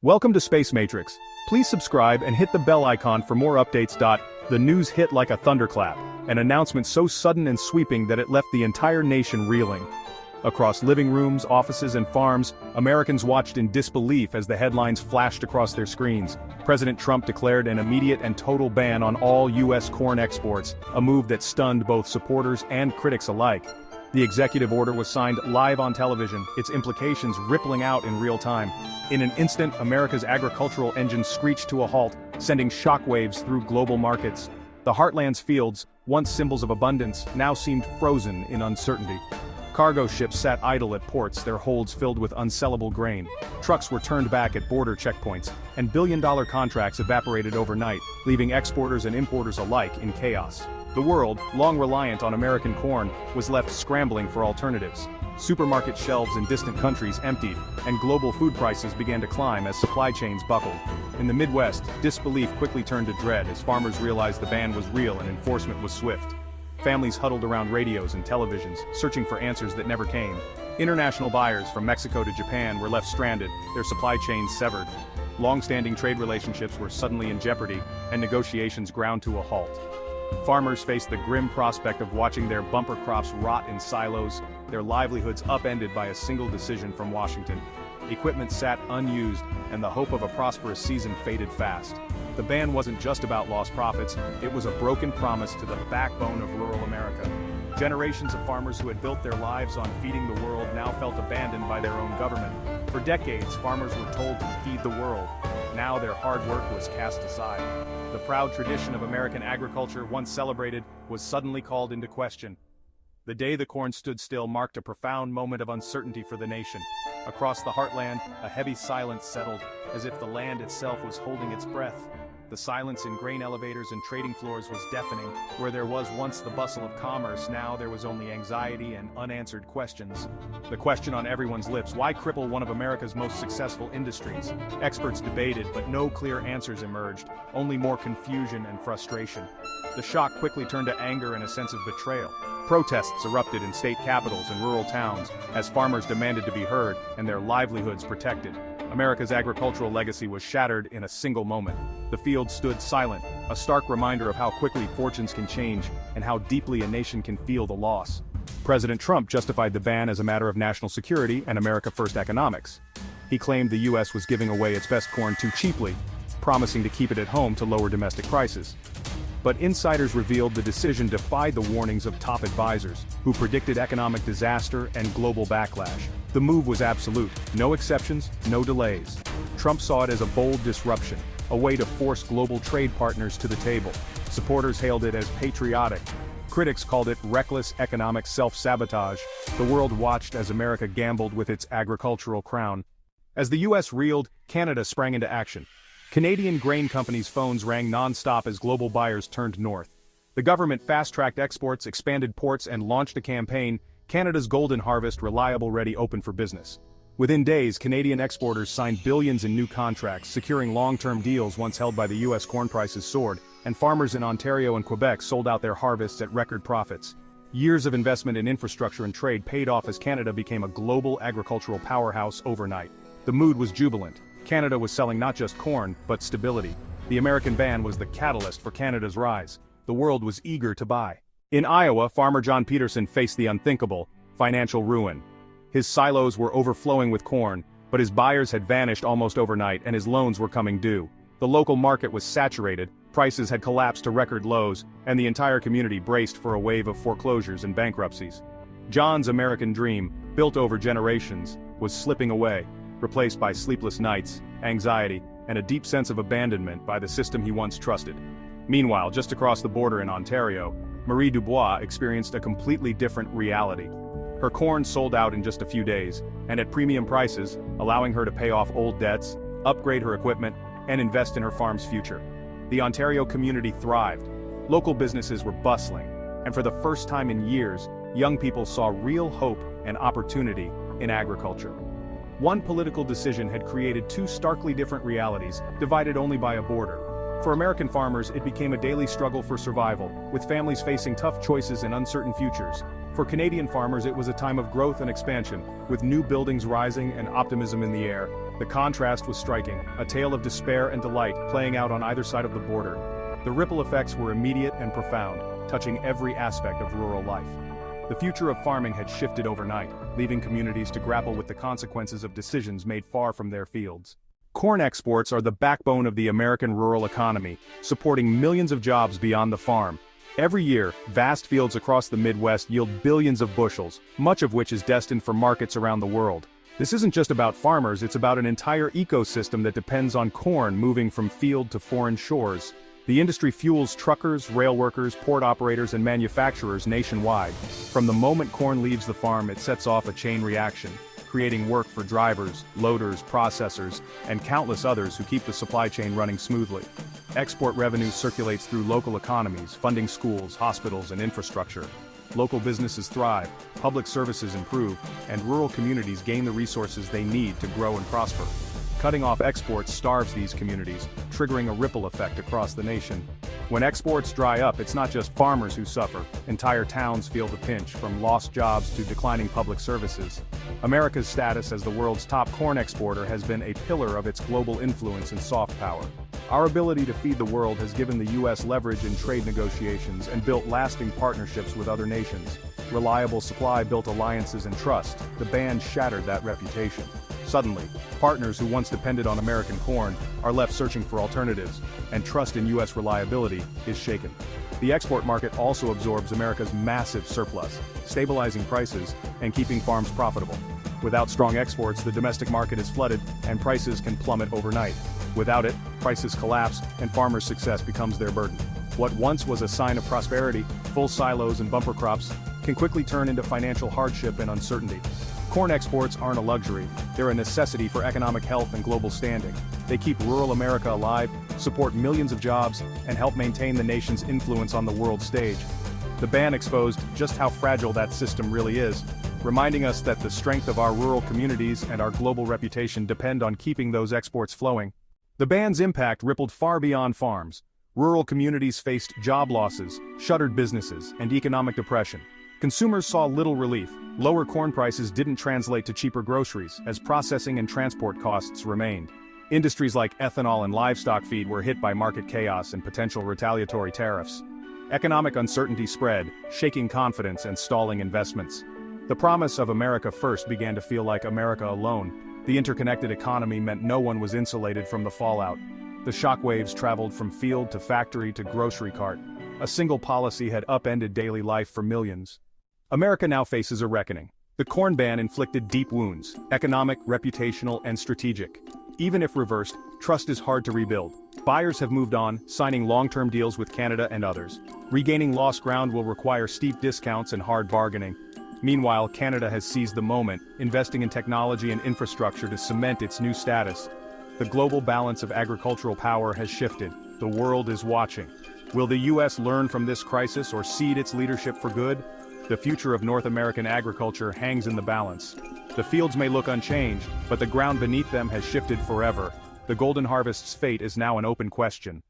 Welcome to Space Matrix. Please subscribe and hit the bell icon for more updates. The news hit like a thunderclap, an announcement so sudden and sweeping that it left the entire nation reeling. Across living rooms, offices, and farms, Americans watched in disbelief as the headlines flashed across their screens. President Trump declared an immediate and total ban on all U.S. corn exports, a move that stunned both supporters and critics alike. The executive order was signed live on television, its implications rippling out in real time. In an instant, America's agricultural engine screeched to a halt, sending shockwaves through global markets. The heartland's fields, once symbols of abundance, now seemed frozen in uncertainty. Cargo ships sat idle at ports, their holds filled with unsellable grain. Trucks were turned back at border checkpoints, and billion-dollar contracts evaporated overnight, leaving exporters and importers alike in chaos. The world, long reliant on American corn, was left scrambling for alternatives. Supermarket shelves in distant countries emptied, and global food prices began to climb as supply chains buckled. In the Midwest, disbelief quickly turned to dread as farmers realized the ban was real and enforcement was swift. Families huddled around radios and televisions, searching for answers that never came. International buyers from Mexico to Japan were left stranded, their supply chains severed. Long-standing trade relationships were suddenly in jeopardy, and negotiations ground to a halt. Farmers faced the grim prospect of watching their bumper crops rot in silos, their livelihoods upended by a single decision from Washington. Equipment sat unused, and the hope of a prosperous season faded fast. The ban wasn't just about lost profits, it was a broken promise to the backbone of rural America. Generations of farmers who had built their lives on feeding the world now felt abandoned by their own government. For decades, farmers were told to feed the world. Now their hard work was cast aside. The proud tradition of American agriculture, once celebrated, was suddenly called into question. The day the corn stood still marked a profound moment of uncertainty for the nation. Across the heartland, a heavy silence settled, as if the land itself was holding its breath. The silence in grain elevators and trading floors was deafening. Where there was once the bustle of commerce, now there was only anxiety and unanswered questions. The question on everyone's lips: why cripple one of America's most successful industries? Experts debated, but no clear answers emerged, only more confusion and frustration. The shock quickly turned to anger and a sense of betrayal. Protests erupted in state capitals and rural towns as farmers demanded to be heard and their livelihoods protected. America's agricultural legacy was shattered in a single moment. The field stood silent, a stark reminder of how quickly fortunes can change and how deeply a nation can feel the loss. President Trump justified the ban as a matter of national security and America First economics. He claimed the U.S. was giving away its best corn too cheaply, promising to keep it at home to lower domestic prices. But insiders revealed the decision defied the warnings of top advisors, who predicted economic disaster and global backlash. The move was absolute, no exceptions, no delays. Trump saw it as a bold disruption, a way to force global trade partners to the table. Supporters hailed it as patriotic. Critics called it reckless economic self-sabotage. The world watched as America gambled with its agricultural crown. As the U.S. reeled, Canada sprang into action. Canadian grain companies' phones rang non-stop as global buyers turned north. The government fast-tracked exports, expanded ports, and launched a campaign, Canada's Golden Harvest, reliable, ready, open for business. Within days, Canadian exporters signed billions in new contracts, securing long-term deals once held by the U.S. Corn prices soared, and farmers in Ontario and Quebec sold out their harvests at record profits. Years of investment in infrastructure and trade paid off as Canada became a global agricultural powerhouse overnight. The mood was jubilant. Canada was selling not just corn, but stability. The American ban was the catalyst for Canada's rise. The world was eager to buy. In Iowa, farmer John Peterson faced the unthinkable: financial ruin. His silos were overflowing with corn, but his buyers had vanished almost overnight and his loans were coming due. The local market was saturated, prices had collapsed to record lows, and the entire community braced for a wave of foreclosures and bankruptcies. John's American dream, built over generations, was slipping away, replaced by sleepless nights, anxiety, and a deep sense of abandonment by the system he once trusted. Meanwhile, just across the border in Ontario, Marie Dubois experienced a completely different reality. Her corn sold out in just a few days, and at premium prices, allowing her to pay off old debts, upgrade her equipment, and invest in her farm's future. The Ontario community thrived. Local businesses were bustling, and for the first time in years, young people saw real hope and opportunity in agriculture. One political decision had created two starkly different realities, divided only by a border. For American farmers, it became a daily struggle for survival, with families facing tough choices and uncertain futures. For Canadian farmers, it was a time of growth and expansion, with new buildings rising and optimism in the air. The contrast was striking, a tale of despair and delight playing out on either side of the border. The ripple effects were immediate and profound, touching every aspect of rural life. The future of farming had shifted overnight, leaving communities to grapple with the consequences of decisions made far from their fields. Corn exports are the backbone of the American rural economy, supporting millions of jobs beyond the farm. Every year, vast fields across the Midwest yield billions of bushels, much of which is destined for markets around the world. This isn't just about farmers, it's about an entire ecosystem that depends on corn moving from field to foreign shores. The industry fuels truckers, rail workers, port operators, and manufacturers nationwide. From the moment corn leaves the farm, it sets off a chain reaction, creating work for drivers, loaders, processors, and countless others who keep the supply chain running smoothly. Export revenue circulates through local economies, funding schools, hospitals, and infrastructure. Local businesses thrive, public services improve, and rural communities gain the resources they need to grow and prosper. Cutting off exports starves these communities, triggering a ripple effect across the nation. When exports dry up, it's not just farmers who suffer. Entire towns feel the pinch, from lost jobs to declining public services. America's status as the world's top corn exporter has been a pillar of its global influence and soft power. Our ability to feed the world has given the U.S. leverage in trade negotiations and built lasting partnerships with other nations. Reliable supply built alliances and trust. The ban shattered that reputation. Suddenly, partners who once depended on American corn are left searching for alternatives, and trust in U.S. reliability is shaken. The export market also absorbs America's massive surplus, stabilizing prices and keeping farms profitable. Without strong exports, the domestic market is flooded, and prices can plummet overnight. Without it, prices collapse, and farmers' success becomes their burden. What once was a sign of prosperity, full silos and bumper crops, can quickly turn into financial hardship and uncertainty. Corn exports aren't a luxury, they're a necessity for economic health and global standing. They keep rural America alive, support millions of jobs, and help maintain the nation's influence on the world stage. The ban exposed just how fragile that system really is, reminding us that the strength of our rural communities and our global reputation depend on keeping those exports flowing. The ban's impact rippled far beyond farms. Rural communities faced job losses, shuttered businesses, and economic depression. Consumers saw little relief. Lower corn prices didn't translate to cheaper groceries, as processing and transport costs remained. Industries like ethanol and livestock feed were hit by market chaos and potential retaliatory tariffs. Economic uncertainty spread, shaking confidence and stalling investments. The promise of America First began to feel like America alone. The interconnected economy meant no one was insulated from the fallout. The shockwaves traveled from field to factory to grocery cart. A single policy had upended daily life for millions. America now faces a reckoning. The corn ban inflicted deep wounds, economic, reputational, and strategic. Even if reversed, trust is hard to rebuild. Buyers have moved on, signing long-term deals with Canada and others. Regaining lost ground will require steep discounts and hard bargaining. Meanwhile, Canada has seized the moment, investing in technology and infrastructure to cement its new status. The global balance of agricultural power has shifted. The world is watching. Will the U.S. learn from this crisis or cede its leadership for good? The future of North American agriculture hangs in the balance. The fields may look unchanged, but the ground beneath them has shifted forever. The golden harvest's fate is now an open question.